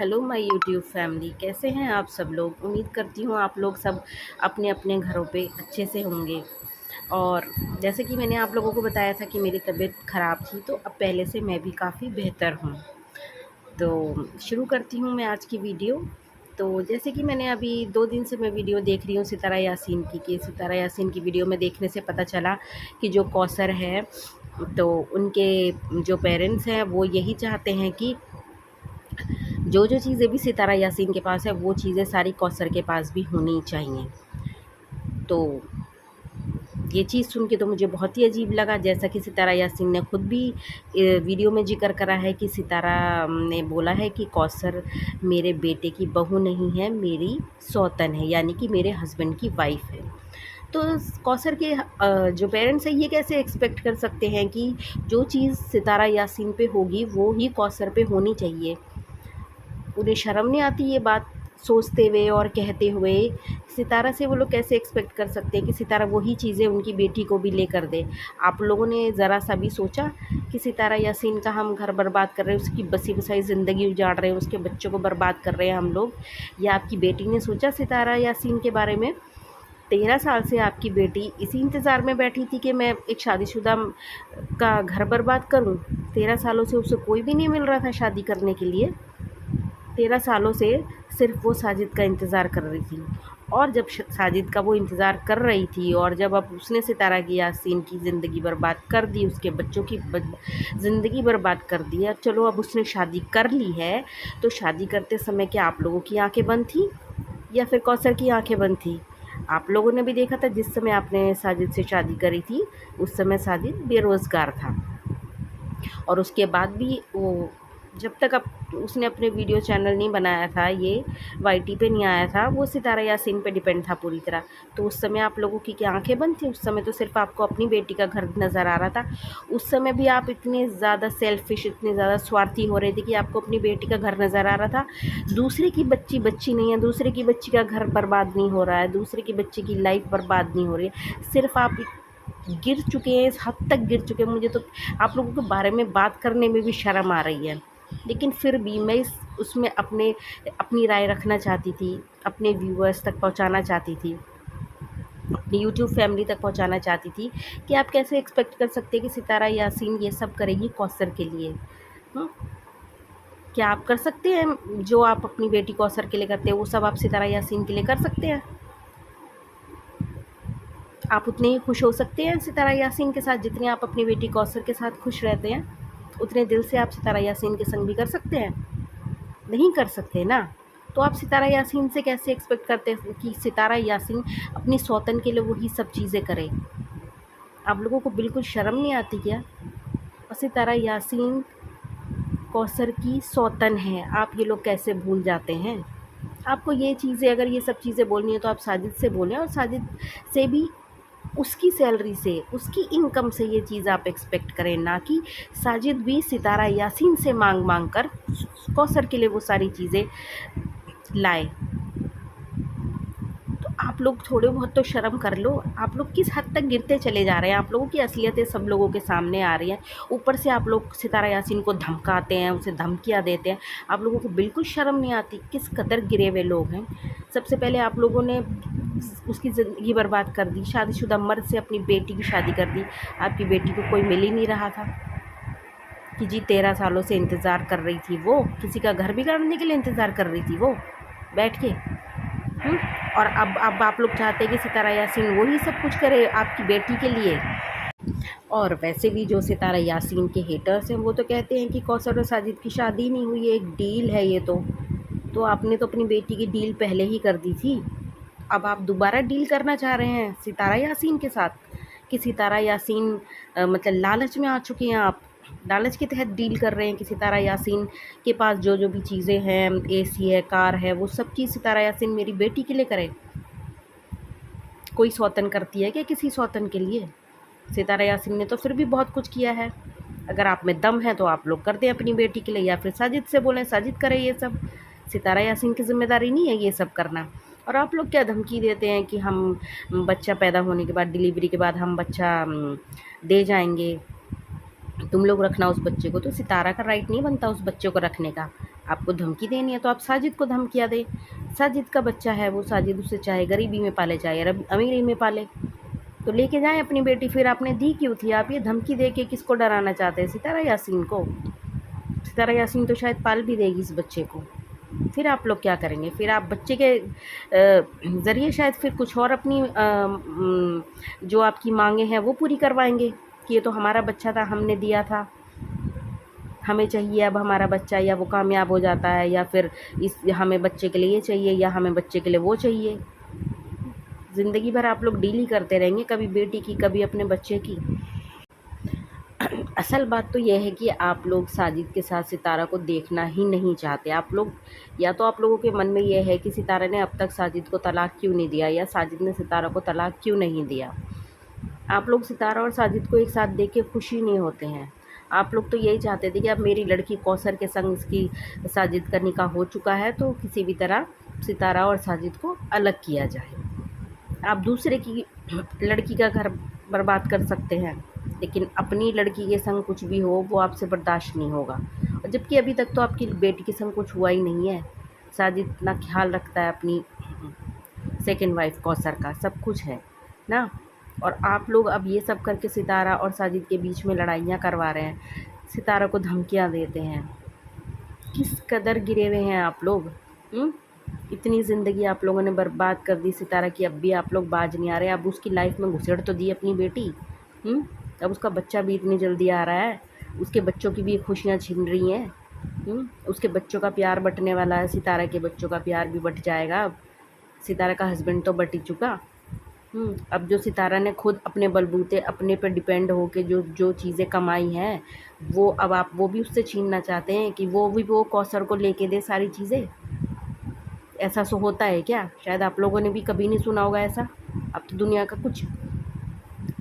Hello my YouTube family, कैसे हैं आप सब लोग। उम्मीद करती हूँ आप लोग सब अपने अपने घरों पे अच्छे से होंगे। और जैसे कि मैंने आप लोगों को बताया था कि मेरी तबीयत ख़राब थी, तो अब पहले से मैं भी काफ़ी बेहतर हूँ। तो शुरू करती हूँ मैं आज की वीडियो। तो जैसे कि मैंने अभी 2 दिन से मैं वीडियो देख रही हूँ सितारा यासीन की, कि सितारा यासीन की वीडियो में देखने से पता चला कि जो कौसर है, तो उनके जो पेरेंट्स हैं वो यही चाहते हैं कि जो जो चीज़ें भी सितारा यासीन के पास है वो चीज़ें सारी कौसर के पास भी होनी चाहिए। तो ये चीज़ सुन के तो मुझे बहुत ही अजीब लगा। जैसा कि सितारा यासीन ने खुद भी वीडियो में जिक्र करा है कि सितारा ने बोला है कि कौसर मेरे बेटे की बहू नहीं है, मेरी सौतन है, यानी कि मेरे हस्बैंड की वाइफ है। तो कौसर के जो पेरेंट्स हैं ये कैसे एक्सपेक्ट कर सकते हैं कि जो चीज़ सितारा यासीन पे होगी वो ही कौसर पे होनी चाहिए। उन्हें शर्म नहीं आती ये बात सोचते हुए और कहते हुए। सितारा से वो लोग कैसे एक्सपेक्ट कर सकते हैं कि सितारा वही चीज़ें उनकी बेटी को भी लेकर दे। आप लोगों ने ज़रा सा भी सोचा कि सितारा यासीन का हम घर बर्बाद कर रहे हैं, उसकी बसी बसाई ज़िंदगी उजाड़ रहे हैं, उसके बच्चों को बर्बाद कर रहे हैं हम लोग। या आपकी बेटी ने सोचा सितारा यासीन के बारे में। 13 साल से आपकी बेटी इसी इंतज़ार में बैठी थी कि मैं एक शादीशुदा का घर बर्बाद करूं। 13 सालों से उसे कोई भी नहीं मिल रहा था शादी करने के लिए। 13 सालों से सिर्फ वो साजिद का इंतज़ार कर रही थी। और जब साजिद का वो इंतज़ार कर रही थी और जब अब उसने सितारा की यासीन की ज़िंदगी बर्बाद कर दी, उसके बच्चों की ज़िंदगी बर्बाद कर दी, अब चलो अब उसने शादी कर ली है, तो शादी करते समय क्या आप लोगों की आंखें बंद थी या फिर कौसर की आंखें बंद थी? आप लोगों ने भी देखा था जिस समय आपने साजिद से शादी करी थी उस समय साजिद बेरोज़गार था। और उसके बाद भी वो जब तक अब उसने अपने वीडियो चैनल नहीं बनाया था, ये वाईटी पे नहीं आया था, वो सितारा यासीन पे डिपेंड था पूरी तरह। तो उस समय आप लोगों की क्या आंखें बंद थी? उस समय तो सिर्फ आपको अपनी बेटी का घर नज़र आ रहा था। उस समय भी आप इतने ज़्यादा सेल्फिश, इतने ज़्यादा स्वार्थी हो रहे थे कि आपको अपनी बेटी का घर नज़र आ रहा था। दूसरे की बच्ची बच्ची नहीं है, दूसरे की बच्ची का घर बर्बाद नहीं हो रहा है, दूसरे की बच्ची की लाइफ बर्बाद नहीं हो रही है। सिर्फ आप गिर चुके हैं, इस हद तक गिर चुके हैं, मुझे तो आप लोगों के बारे में बात करने में भी शर्म आ रही है। लेकिन फिर भी मैं उसमें अपनी राय रखना चाहती थी, अपने व्यूअर्स तक पहुंचाना चाहती थी, अपनी यूट्यूब फैमिली तक पहुंचाना चाहती थी कि आप कैसे एक्सपेक्ट कर सकते हैं कि सितारा यासीन ये सब करेगी कौसर के लिए। हुँ? क्या आप कर सकते हैं जो आप अपनी बेटी कौसर के लिए करते हैं वो सब आप सितारा यासीन के लिए कर सकते हैं? आप उतने ही खुश हो सकते हैं सितारा यासीन के साथ जितने आप अपनी बेटी कौसर के साथ खुश रहते हैं? उतने दिल से आप सितारा यासीन के संग भी कर सकते हैं? नहीं कर सकते ना। तो आप सितारा यासीन से कैसे एक्सपेक्ट करते हैं कि सितारा यासीन अपनी सौतन के लिए वही सब चीज़ें करे? आप लोगों को बिल्कुल शर्म नहीं आती क्या? और सितारा यासीन कौसर की सौतन है, आप ये लोग कैसे भूल जाते हैं? आपको ये चीज़ें, अगर ये सब चीज़ें बोलनी है तो आप साजिद से बोलें, और साजिद से भी उसकी सैलरी से, उसकी इनकम से ये चीज़ आप एक्सपेक्ट करें, ना कि साजिद भी सितारा यासीन से मांग कर कौसर के लिए वो सारी चीज़ें लाए। तो आप लोग थोड़े बहुत तो शर्म कर लो। आप लोग किस हद तक गिरते चले जा रहे हैं, आप लोगों की असलियतें सब लोगों के सामने आ रही हैं। ऊपर से आप लोग सितारा यासीन को धमकाते हैं, उसे धमकियाँ देते हैं। आप लोगों को बिल्कुल शर्म नहीं आती? किस कदर गिरे हुए लोग हैं। सबसे पहले आप लोगों ने उसकी ज़िंदगी बर्बाद कर दी, शादीशुदा मर्द से अपनी बेटी की शादी कर दी। आपकी बेटी को कोई मिल ही नहीं रहा था कि जी 13 सालों से इंतज़ार कर रही थी वो, किसी का घर बिगाड़ने के लिए इंतज़ार कर रही थी वो बैठ के। और अब आप लोग चाहते हैं कि सितारा यासीन वही सब कुछ करे आपकी बेटी के लिए। और वैसे भी जो सितारा यासीन के हेटर्स हैं वो तो कहते हैं कि कौसर और साजिद की शादी नहीं हुई है, एक डील है ये तो आपने तो अपनी बेटी की डील पहले ही कर दी थी। अब आप दोबारा डील करना चाह रहे हैं सितारा यासीन के साथ कि सितारा यासीन मतलब लालच में आ चुके हैं आप। लालच के तहत डील कर रहे हैं कि सितारा यासीन के पास जो जो भी चीज़ें हैं, एसी है, कार है, वो सब चीज़ सितारा यासीन मेरी बेटी के लिए करे। कोई सौतन करती है क्या किसी सौतन के लिए? सितारा यासीन ने तो फिर भी बहुत कुछ किया है। अगर आप में दम है तो आप लोग कर दें अपनी बेटी के लिए, या फिर साजिद से बोलें साजिद करे ये सब। सितारा यासीन की ज़िम्मेदारी नहीं है ये सब करना। और आप लोग क्या धमकी देते हैं कि हम बच्चा पैदा होने के बाद, डिलीवरी के बाद हम बच्चा दे जाएंगे, तुम लोग रखना उस बच्चे को। तो सितारा का राइट नहीं बनता उस बच्चे को रखने का। आपको धमकी देनी है तो आप साजिद को धमकियाँ दें। साजिद का बच्चा है वो, साजिद उसे चाहे गरीबी में पाले चाहे अमीरी में पाले, तो लेके जाएं अपनी बेटी। फिर आपने दी क्यों थी? आप ये धमकी दे के किसको डराना चाहते हैं? सितारा यासीन को? सितारा यासीन तो शायद पाल भी देगी इस बच्चे को। फिर आप लोग क्या करेंगे? फिर आप बच्चे के ज़रिए शायद फिर कुछ और अपनी जो आपकी मांगे हैं वो पूरी करवाएंगे कि ये तो हमारा बच्चा था, हमने दिया था, हमें चाहिए अब हमारा बच्चा, या वो कामयाब हो जाता है, या फिर हमें बच्चे के लिए चाहिए, या हमें बच्चे के लिए वो चाहिए। ज़िंदगी भर आप लोग डील ही करते रहेंगे, कभी बेटी की कभी अपने बच्चे की। असल बात तो यह है कि आप लोग साजिद के साथ सितारा को देखना ही नहीं चाहते। आप लोग, या तो आप लोगों के मन में यह है कि सितारा ने अब तक साजिद को तलाक क्यों नहीं दिया, या साजिद ने सितारा को तलाक क्यों नहीं दिया। आप लोग सितारा और साजिद को एक साथ देख के खुशी नहीं होते हैं। आप लोग तो यही चाहते थे कि अब मेरी लड़की कौसर के संग इसकी साजिद का निकाह हो चुका है, तो किसी भी तरह सितारा और साजिद को अलग किया जाए। आप दूसरे की लड़की का घर बर्बाद कर सकते हैं, लेकिन अपनी लड़की के संग कुछ भी हो वो आपसे बर्दाश्त नहीं होगा। और जबकि अभी तक तो आपकी बेटी के संग कुछ हुआ ही नहीं है। साजिद इतना ख्याल रखता है अपनी सेकंड वाइफ कौसर का, सब कुछ है ना। और आप लोग अब ये सब करके सितारा और साजिद के बीच में लड़ाइयाँ करवा रहे हैं, सितारा को धमकियाँ देते हैं। किस कदर गिरे हुए हैं आप लोग। इतनी ज़िंदगी आप लोगों ने बर्बाद कर दी सितारा की, अब भी आप लोग बाज नहीं आ रहे। अब उसकी लाइफ में घुसेड़ तो दी अपनी बेटी, अब उसका बच्चा भी इतनी जल्दी आ रहा है, उसके बच्चों की भी खुशियाँ छिन रही हैं। उसके बच्चों का प्यार बटने वाला है, सितारा के बच्चों का प्यार भी बट जाएगा। अब सितारा का हस्बैंड तो बट ही चुका। अब जो सितारा ने खुद अपने बलबूते अपने पर डिपेंड होके जो जो चीज़ें कमाई हैं, वो अब आप वो भी उससे छीनना चाहते हैं कि वो कौसर को लेके दे सारी चीज़ें। ऐसा सो होता है क्या? शायद आप लोगों ने भी कभी नहीं सुना होगा ऐसा। अब तो दुनिया का कुछ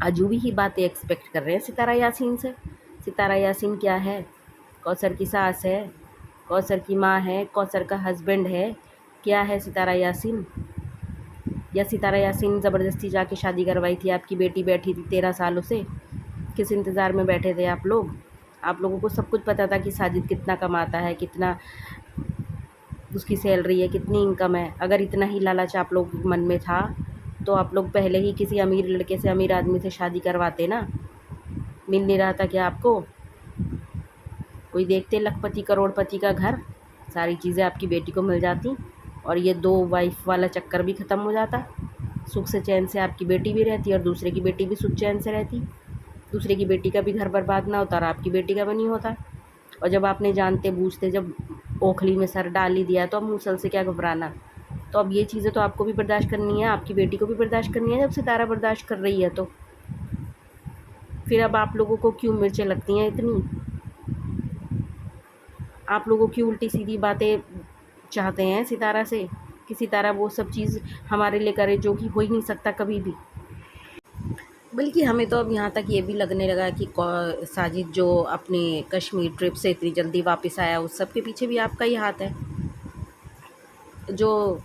अजूबी ही बातें एक्सपेक्ट कर रहे हैं सितारा यासीन से। सितारा यासीन क्या है? कौसर की सास है, कौसर की माँ है, कौसर का हस्बैंड है। क्या है सितारा यासीन? या सितारा यासीन ज़बरदस्ती जाके शादी करवाई थी? आपकी बेटी बैठी थी 13 सालों से, किस इंतज़ार में बैठे थे आप लोग? आप लोगों को सब कुछ पता था कि साजिद कितना कमाता है, कितना उसकी सैलरी है, कितनी इनकम है। अगर इतना ही लालच आप लोग के मन में था तो आप लोग पहले ही किसी अमीर लड़के से, अमीर आदमी से शादी करवाते ना। मिल नहीं रहा था क्या आपको? कोई देखते लखपति करोड़पति का घर, सारी चीज़ें आपकी बेटी को मिल जाती और ये 2 वाइफ वाला चक्कर भी ख़त्म हो जाता। सुख से चैन से आपकी बेटी भी रहती और दूसरे की बेटी भी सुख चैन से रहती। दूसरे की बेटी का भी घर बर्बाद ना होता और आपकी बेटी का भी नहीं होता। और जब आपने जानते बूझते जब ओखली में सर डाल ही दिया तो अब मुसल से क्या घबराना। तो अब ये चीज़ें तो आपको भी बर्दाश्त करनी है, आपकी बेटी को भी बर्दाश्त करनी है। जब सितारा बर्दाश्त कर रही है तो फिर अब आप लोगों को क्यों मिर्चें लगती हैं इतनी? आप लोगों की उल्टी सीधी बातें चाहते हैं सितारा से कि सितारा वो सब चीज़ हमारे लिए करे जो कि हो ही नहीं सकता कभी भी। बल्कि हमें तो अब यहाँ तक ये भी लगने लगा कि साजिद जो अपने कश्मीर ट्रिप से इतनी जल्दी वापस आया, उस सब के पीछे भी आपका ही हाथ है। जो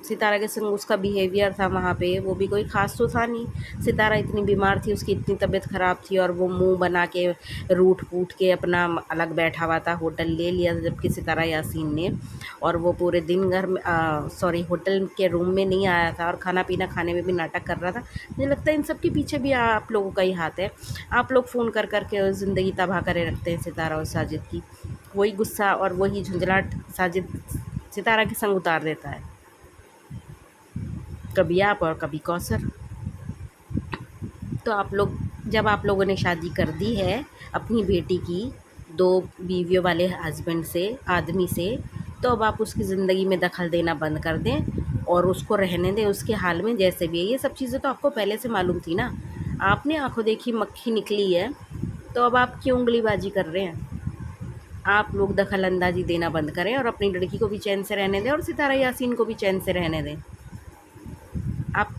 सितारा के संग उसका बिहेवियर था वहाँ पे, वो भी कोई ख़ास तो था नहीं। सितारा इतनी बीमार थी, उसकी इतनी तबीयत ख़राब थी और वो मुंह बना के रूठ फूट के अपना अलग बैठा हुआ था, होटल ले लिया। जबकि सितारा यासीन ने, और वो पूरे दिन घर में होटल के रूम में नहीं आया था और खाना पीना खाने में भी नाटक कर रहा था। मुझे लगता है इन सब के पीछे भी आप लोगों का ही हाथ है। आप लोग फ़ोन कर कर के ज़िंदगी तबाह करे रखते हैं सितारा और साजिद की। वही गुस्सा और वही झुंझलाहट साजिद सितारा के संग उतार देता है, कभी आप और कभी कौसर। तो आप लोग, जब आप लोगों ने शादी कर दी है अपनी बेटी की 2 बीवियों वाले हस्बैंड से, आदमी से, तो अब आप उसकी ज़िंदगी में दखल देना बंद कर दें और उसको रहने दें उसके हाल में जैसे भी है। ये सब चीज़ें तो आपको पहले से मालूम थी ना। आपने आंखों देखी मक्खी निकली है, तो अब आप क्यों उंगलीबाजी कर रहे हैं? आप लोग दखल अंदाजी देना बंद करें और अपनी लड़की को भी चैन से रहने दें और सितारा यासीन को भी चैन से रहने दें। आप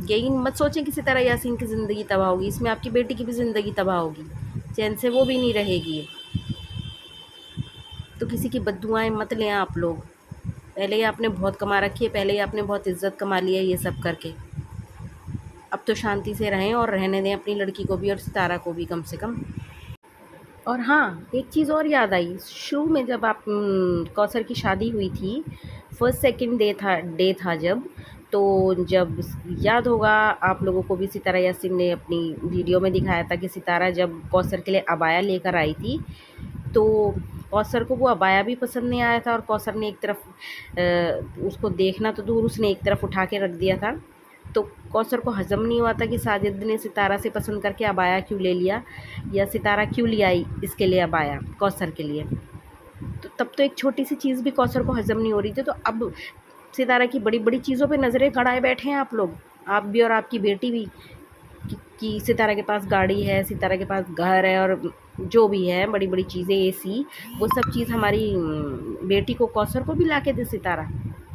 यही मत सोचें कि सितारा यासीन की ज़िंदगी तबाह होगी, इसमें आपकी बेटी की भी ज़िंदगी तबाह होगी, चैन से वो भी नहीं रहेगी। तो किसी की बद्दुआएं मत लें आप लोग। पहले ही आपने बहुत कमा रखी है, पहले ही आपने बहुत इज्जत कमा ली है ये सब करके। अब तो शांति से रहें और रहने दें अपनी लड़की को भी और सितारा को भी कम से कम। और हाँ, एक चीज़ और याद आई, शुरू में जब आप कौसर की शादी हुई थी, फर्स्ट सेकंड डे था जब, तो जब याद होगा आप लोगों को भी, सितारा यासीन ने अपनी वीडियो में दिखाया था कि सितारा जब कौसर के लिए अबाया लेकर आई थी, तो कौसर को वो अबाया भी पसंद नहीं आया था, और कौसर ने एक तरफ उसको देखना तो दूर, उसने एक तरफ उठा के रख दिया था। तो कौसर को हज़म नहीं हुआ था कि साजिद ने सितारा से पसंद करके अबाया क्यों ले लिया, या सितारा क्यों ले आई इसके लिए अबाया कौसर के लिए। तो तब तो एक छोटी सी चीज़ भी कौसर को हज़म नहीं हो रही थी, तो अब सितारा की बड़ी बड़ी चीज़ों पे नज़रें गड़ाए बैठे हैं आप लोग, आप भी और आपकी बेटी भी, कि सितारा के पास गाड़ी है, सितारा के पास घर है, और जो भी है बड़ी बड़ी चीज़ें, एसी, वो सब चीज़ हमारी बेटी को, कौसर को भी ला के दे सितारा।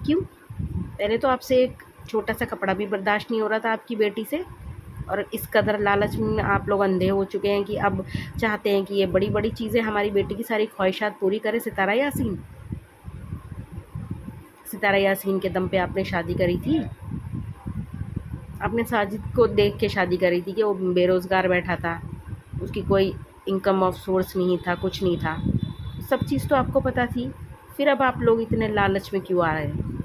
क्यों? पहले तो आपसे एक छोटा सा कपड़ा भी बर्दाश्त नहीं हो रहा था आपकी बेटी से, और इस कदर लालच में आप लोग अंधे हो चुके हैं कि अब चाहते हैं कि ये बड़ी बड़ी चीज़ें हमारी बेटी की सारी ख्वाहिशात पूरी करे सितारा यासीन। सितारा यासीन के दम पे आपने शादी करी थी, आपने साजिद को देख के शादी करी थी कि वो बेरोज़गार बैठा था, उसकी कोई इनकम ऑफ सोर्स नहीं था, कुछ नहीं था, सब चीज़ तो आपको पता थी, फिर अब आप लोग इतने लालच में क्यों आ रहे हैं?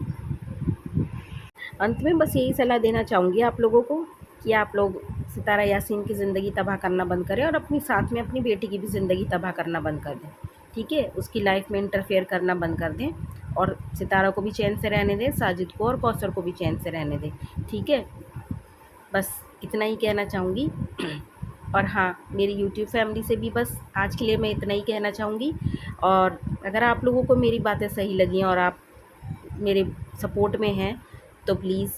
अंत में बस यही सलाह देना चाहूँगी आप लोगों को कि आप लोग सितारा यासीन की ज़िंदगी तबाह करना बंद करें, और अपनी साथ में अपनी बेटी की भी ज़िंदगी तबाह करना बंद कर दें, ठीक है? उसकी लाइफ में इंटरफेयर करना बंद कर दें, और सितारा को भी चैन से रहने दें, साजिद को और कौसर को भी चैन से रहने दें, ठीक है? बस इतना ही कहना चाहूँगी। और हाँ, मेरी यूट्यूब फैमिली से भी बस आज के लिए मैं इतना ही कहना चाहूँगी, और अगर आप लोगों को मेरी बातें सही लगी और आप मेरे सपोर्ट में हैं, तो प्लीज़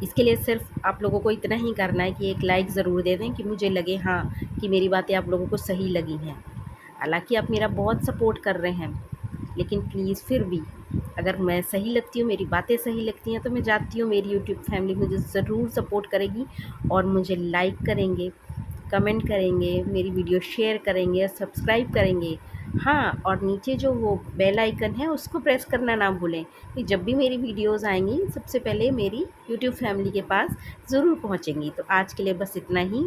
इसके लिए सिर्फ आप लोगों को इतना ही करना है कि एक लाइक ज़रूर दे दें, कि मुझे लगे हाँ कि मेरी बातें आप लोगों को सही लगी हैं। हालांकि आप मेरा बहुत सपोर्ट कर रहे हैं, लेकिन प्लीज़ फिर भी अगर मैं सही लगती हूँ, मेरी बातें सही लगती हैं, तो मैं चाहती हूँ मेरी यूट्यूब फैमिली मुझे ज़रूर सपोर्ट करेगी, और मुझे लाइक करेंगे, कमेंट करेंगे, मेरी वीडियो शेयर करेंगे, सब्सक्राइब करेंगे। हाँ, और नीचे जो वो बेल आइकन है उसको प्रेस करना ना भूलें, कि जब भी मेरी वीडियोज़ आएंगी सबसे पहले मेरी यूट्यूब फैमिली के पास ज़रूर पहुँचेंगी। तो आज के लिए बस इतना ही।